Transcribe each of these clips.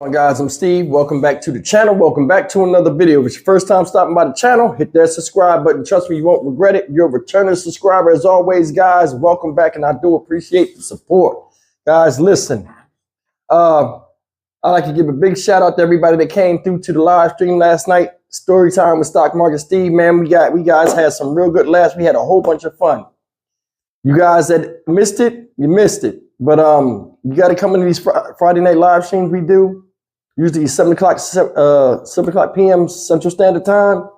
Guys, I'm Steve. Welcome back to the channel. Welcome back to another video. If it's your first time stopping by the channel, hit that subscribe button. Trust me, you won't regret it. You're a returning subscriber as always, guys. Welcome back, and I do appreciate the support. Guys, listen. I'd like to give a big shout out to everybody that came through to the live stream last night. Story time with Stock Market Steve, man. We guys had some real good laughs. We had a whole bunch of fun. You guys that missed it, you missed it. But you got to come into these Friday night live streams we do. Usually 7 o'clock p.m. Central Standard Time.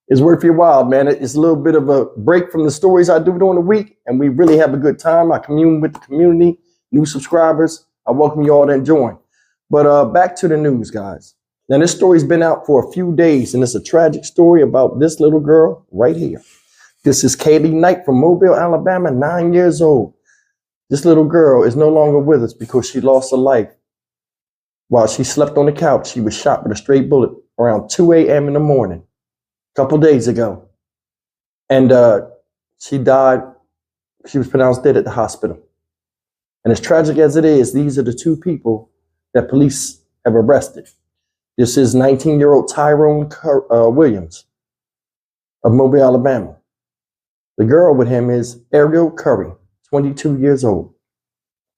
It's worth your while, man. It's a little bit of a break from the stories I do during the week, and we really have a good time. I commune with the community, new subscribers. I welcome you all to join. But back to the news, guys. Now, this story's been out for a few days, and it's a tragic story about this little girl right here. This is Cailee Knight from Mobile, Alabama, 9 years old. This little girl is no longer with us because she lost her life. While she slept on the couch, she was shot with a stray bullet around 2 a.m. in the morning, a couple days ago. And she died. She was pronounced dead at the hospital. And as tragic as it is, these are the two people that police have arrested. This is 19-year-old Tyrone Williams of Mobile, Alabama. The girl with him is Ariel Curry, 22 years old.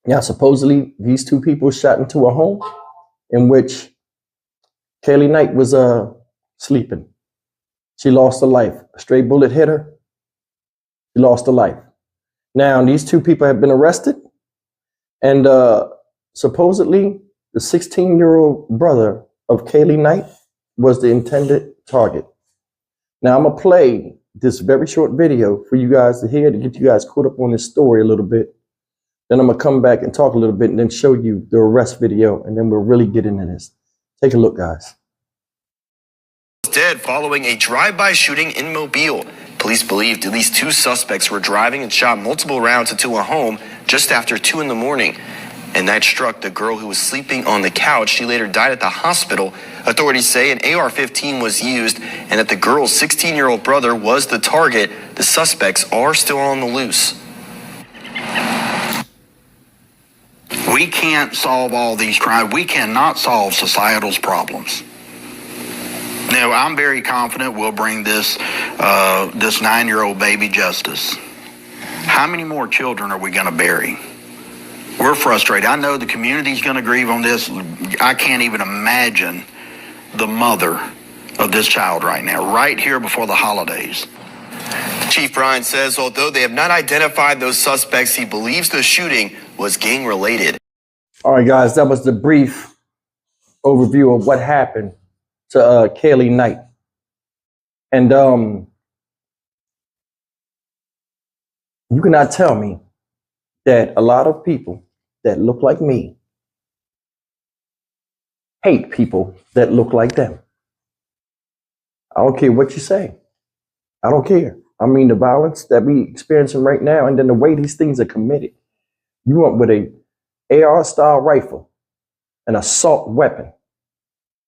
Now, supposedly, these two people shot into a home in which Cailee Knight was sleeping. She lost her life. A stray bullet hit her. She lost her life. Now, these two people have been arrested, and supposedly the 16-year-old brother of Cailee Knight was the intended target. Now, I'm going to play this very short video for you guys to hear, to get you guys caught up on this story a little bit. Then I'm going to come back and talk a little bit and then show you the arrest video, and then we'll really get into this. Take a look, guys. Dead following a drive-by shooting in Mobile. Police believed at least two suspects were driving and shot multiple rounds into a home just after 2 in the morning. And that struck the girl who was sleeping on the couch. She later died at the hospital. Authorities say an AR-15 was used and that the girl's 16-year-old brother was the target. The suspects are still on the loose. We can't solve all these crimes. We cannot solve societal's problems. Now, I'm very confident we'll bring this 9-year-old baby justice. How many more children are we going to bury? We're frustrated. I know the community's going to grieve on this. I can't even imagine the mother of this child right now, right here before the holidays. Chief Bryan says although they have not identified those suspects, he believes the shooting was gang-related. All right, guys, that was the brief overview of what happened to Cailee Knight. And you cannot tell me that a lot of people that look like me hate people that look like them. I don't care what you say. I don't care. I mean, the violence that we experiencing right now, and then the way these things are committed. You went with a AR-style rifle, an assault weapon,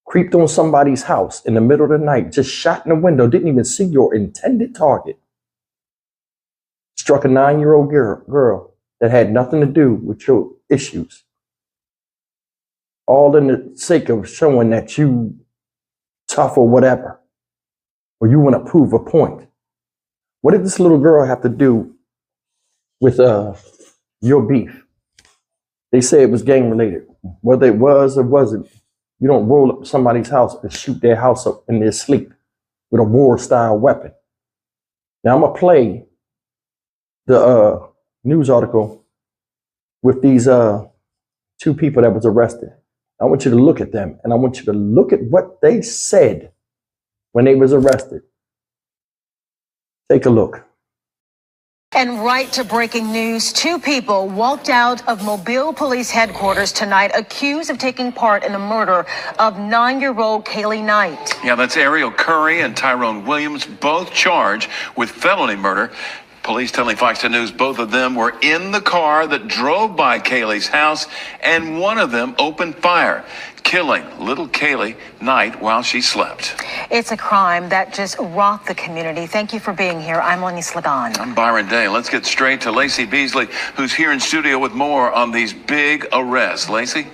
creeped on somebody's house in the middle of the night, just shot in the window, didn't even see your intended target, struck a 9-year-old girl that had nothing to do with your issues, all in the sake of showing that you tough or whatever, or you want to prove a point. What did this little girl have to do with your beef? They say it was gang related. Whether it was or wasn't, you don't roll up to somebody's house and shoot their house up in their sleep with a war-style weapon. Now I'm going to play the news article with these two people that was arrested. I want you to look at them, and I want you to look at what they said when they was arrested. Take a look. And right to breaking news, two people walked out of Mobile Police Headquarters tonight accused of taking part in the murder of 9-year-old Cailee Knight. Yeah, that's Ariel Curry and Tyrone Williams, both charged with felony murder. Police telling Fox 10 News both of them were in the car that drove by Cailee's house, and one of them opened fire, killing little Cailee Knight while she slept. It's a crime that just rocked the community. Thank you for being here. I'm Lenny Slagan. I'm Byron Day. Let's get straight to Lacey Beasley, who's here in studio with more on these big arrests. Lacey?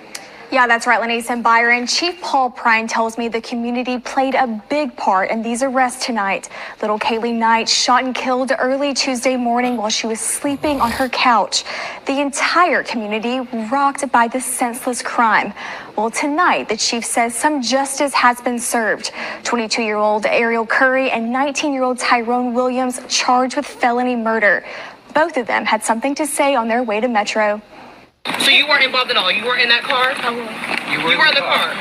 Yeah, that's right, Lenise and Byron. Chief Paul Prine tells me the community played a big part in these arrests tonight. Little Cailee Knight shot and killed early Tuesday morning while she was sleeping on her couch. The entire community rocked by this senseless crime. Well, tonight, the chief says some justice has been served. 22-year-old Ariel Curry and 19-year-old Tyrone Williams charged with felony murder. Both of them had something to say on their way to Metro. So you weren't involved at all? You weren't in that car? I was. You were in the car?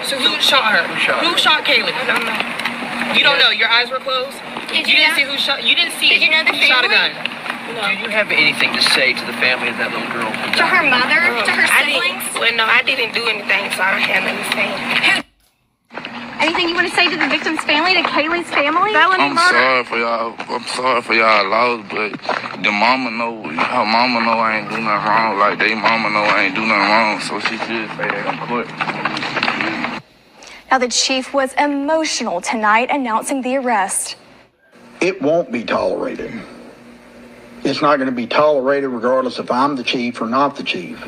So who shot her? Who shot Cailee? I don't know. You don't know? Your eyes were closed? Did you you didn't know? see who shot? You didn't see Did you know the who shot a family? gun? No. Do you have anything to say to the family of that little girl? To her mother? To her siblings? I didn't do anything, so I don't have anything. Anything you want to say to the victim's family, to Cailee's family? I'm sorry for y'all. I'm sorry for y'all loss, but the mama know, her mama know I ain't do nothing wrong. Like they mama know I ain't do nothing wrong, so she should say that in court. Now, the chief was emotional tonight announcing the arrest. It won't be tolerated. It's not going to be tolerated regardless if I'm the chief or not the chief.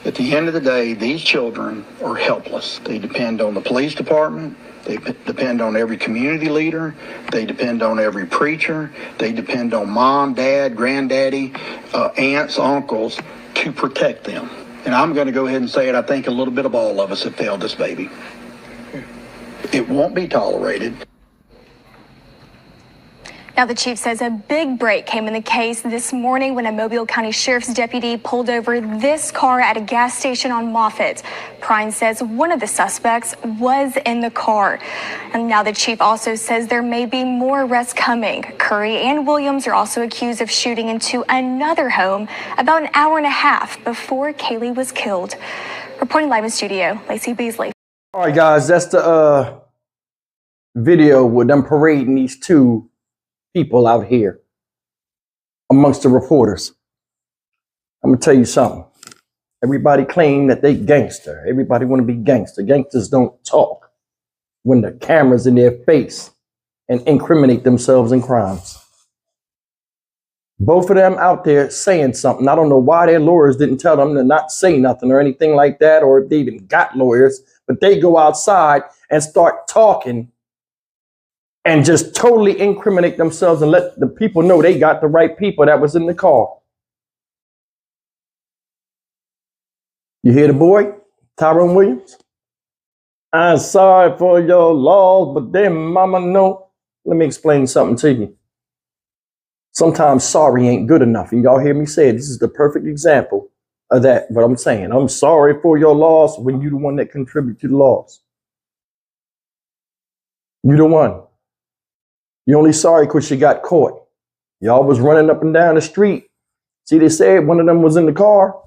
At the end of the day, these children are helpless. They depend on the police department. They depend on every community leader. They depend on every preacher. They depend on mom, dad, granddaddy, aunts, uncles to protect them. And I'm going to go ahead and say it. I think a little bit of all of us have failed this baby. It won't be tolerated. Now, the chief says a big break came in the case this morning when a Mobile County Sheriff's deputy pulled over this car at a gas station on Moffett. Prine says one of the suspects was in the car. And now the chief also says there may be more arrests coming. Curry and Williams are also accused of shooting into another home about an hour and a half before Cailee was killed. Reporting live in studio, Lacey Beasley. All right, guys, that's the video with them parading these two people out here amongst the reporters. I'm gonna tell you something. Everybody claim that they gangster. Everybody want to be gangster. Gangsters don't talk when the camera's in their face and incriminate themselves in crimes. Both of them out there saying something. I don't know why their lawyers didn't tell them to not say nothing or anything like that, or if they even got lawyers, but they go outside and start talking and just totally incriminate themselves and let the people know they got the right people that was in the car. You hear the boy, Tyrone Williams? I'm sorry for your loss, but then mama know. Let me explain something to you. Sometimes sorry ain't good enough. And y'all hear me say it. This is the perfect example of that, what I'm saying. I'm sorry for your loss when you're the one that contributed to the loss. You're the one. You're only sorry because you got caught. Y'all was running up and down the street. See, they said one of them was in the car,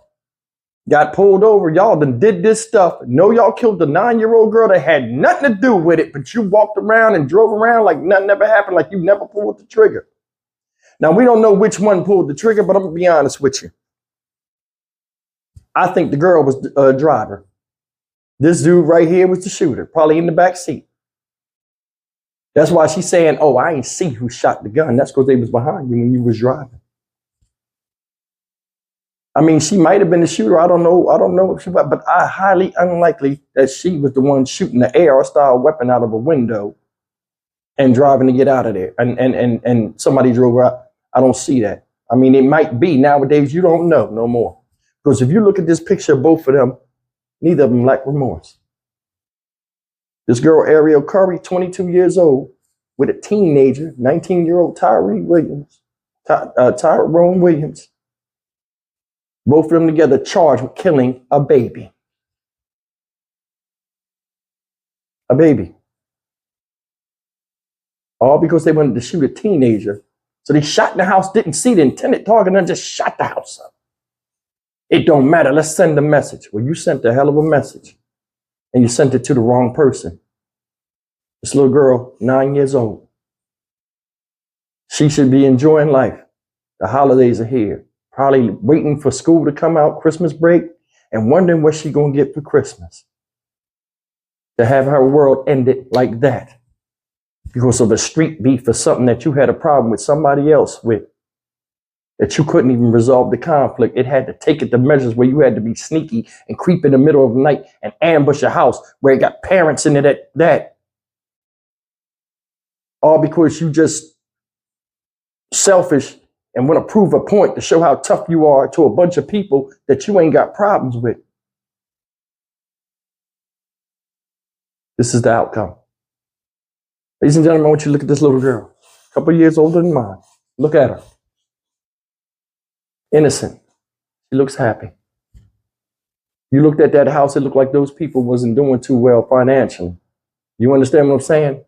got pulled over. Y'all done did this stuff. No, y'all killed the 9-year-old girl that had nothing to do with it, but you walked around and drove around like nothing ever happened, like you never pulled the trigger. Now, we don't know which one pulled the trigger, but I'm going to be honest with you. I think the girl was the driver. This dude right here was the shooter, probably in the back seat. That's why she's saying, oh, I ain't see who shot the gun. That's because they was behind you when you was driving. I mean, she might have been the shooter. I don't know if she was, but I highly unlikely that she was the one shooting the AR-style weapon out of a window and driving to get out of there. And somebody drove her out. I don't see that. I mean, it might be. Nowadays, you don't know no more. Because if you look at this picture of both of them, neither of them lack remorse. This girl, Ariel Curry, 22 years old, with a teenager, 19-year-old Tyrone Williams. Both of them together charged with killing a baby. A baby. All because they wanted to shoot a teenager. So they shot in the house, didn't see the intended target, and just shot the house up. It don't matter. Let's send a message. Well, you sent a hell of a message. And you sent it to the wrong person. This little girl, 9 years old. She should be enjoying life. The holidays are here. Probably waiting for school to come out, Christmas break, and wondering what she's going to get for Christmas. To have her world ended like that. Because of a street beef or something that you had a problem with somebody else with. that you couldn't even resolve the conflict. It had to take it to measures where you had to be sneaky and creep in the middle of the night and ambush a house where it got parents in it at that. All because you just selfish and want to prove a point to show how tough you are to a bunch of people that you ain't got problems with. This is the outcome. Ladies and gentlemen, I want you to look at this little girl, a couple years older than mine. Look at her. Innocent. She looks happy. You looked at that house, it looked like those people wasn't doing too well financially. You understand what I'm saying?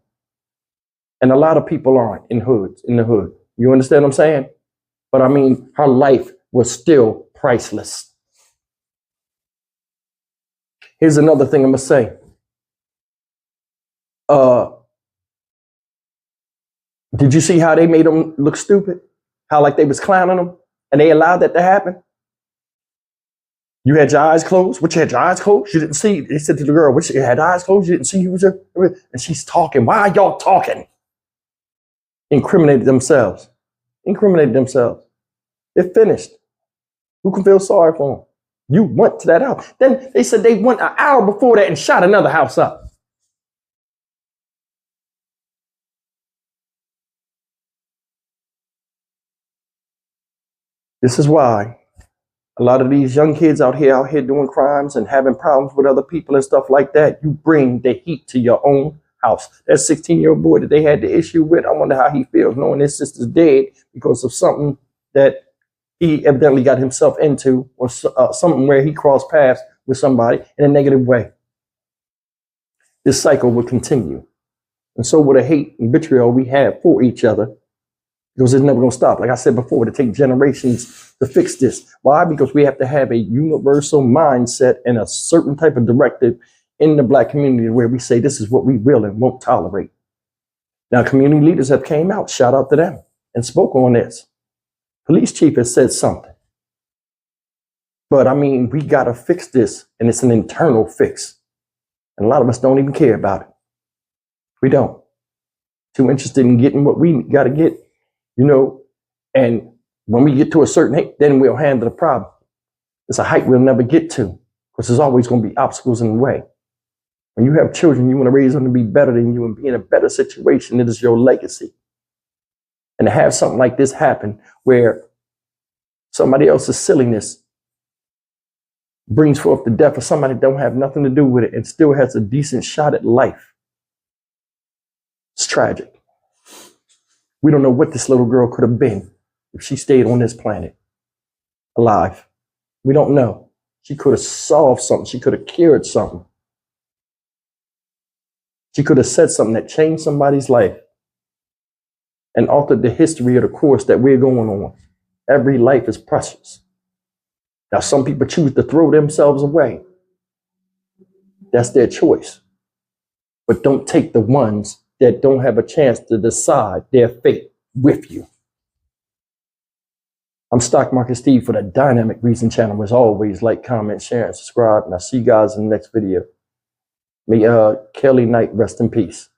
And a lot of people aren't in the hood. You understand what I'm saying? But I mean, her life was still priceless. Here's another thing I'm gonna say. Did you see how they made them look stupid? How like they was clowning them? And they allowed that to happen? You had your eyes closed? What, you had your eyes closed? You didn't see? They said to the girl, what, you had eyes closed? You didn't see who was there? And she's talking. Why are y'all talking? Incriminated themselves. Incriminated themselves. They're finished. Who can feel sorry for them? You went to that house. Then they said they went an hour before that and shot another house up. This is why a lot of these young kids out here doing crimes and having problems with other people and stuff like that, you bring the heat to your own house. That 16-year-old boy that they had the issue with, I wonder how he feels knowing his sister's dead because of something that he evidently got himself into, or something where he crossed paths with somebody in a negative way. This cycle will continue. And so will the hate and vitriol we have for each other, because it's never going to stop. Like I said before, it'll take generations to fix this. Why? Because we have to have a universal mindset and a certain type of directive in the Black community where we say this is what we will and won't tolerate. Now, community leaders have came out, shout out to them, and spoke on this. Police chief has said something. But I mean, we got to fix this, and it's an internal fix. And a lot of us don't even care about it. We don't. Too interested in getting what we got to get. You know, and when we get to a certain height, then we'll handle the problem. It's a height we'll never get to because there's always going to be obstacles in the way. When you have children, you want to raise them to be better than you and be in a better situation. It is your legacy. And to have something like this happen where somebody else's silliness brings forth the death of somebody that don't have nothing to do with it and still has a decent shot at life. It's tragic. We don't know what this little girl could have been if she stayed on this planet alive. We don't know. She could have solved something. She could have cured something. She could have said something that changed somebody's life and altered the history of the course that we're going on. Every life is precious. Now, some people choose to throw themselves away. That's their choice. But don't take the ones that don't have a chance to decide their fate with you. I'm Stock Market Steve for the Dynamic Reason channel. As always, like, comment, share, and subscribe. And I'll see you guys in the next video. May Cailee Knight rest in peace.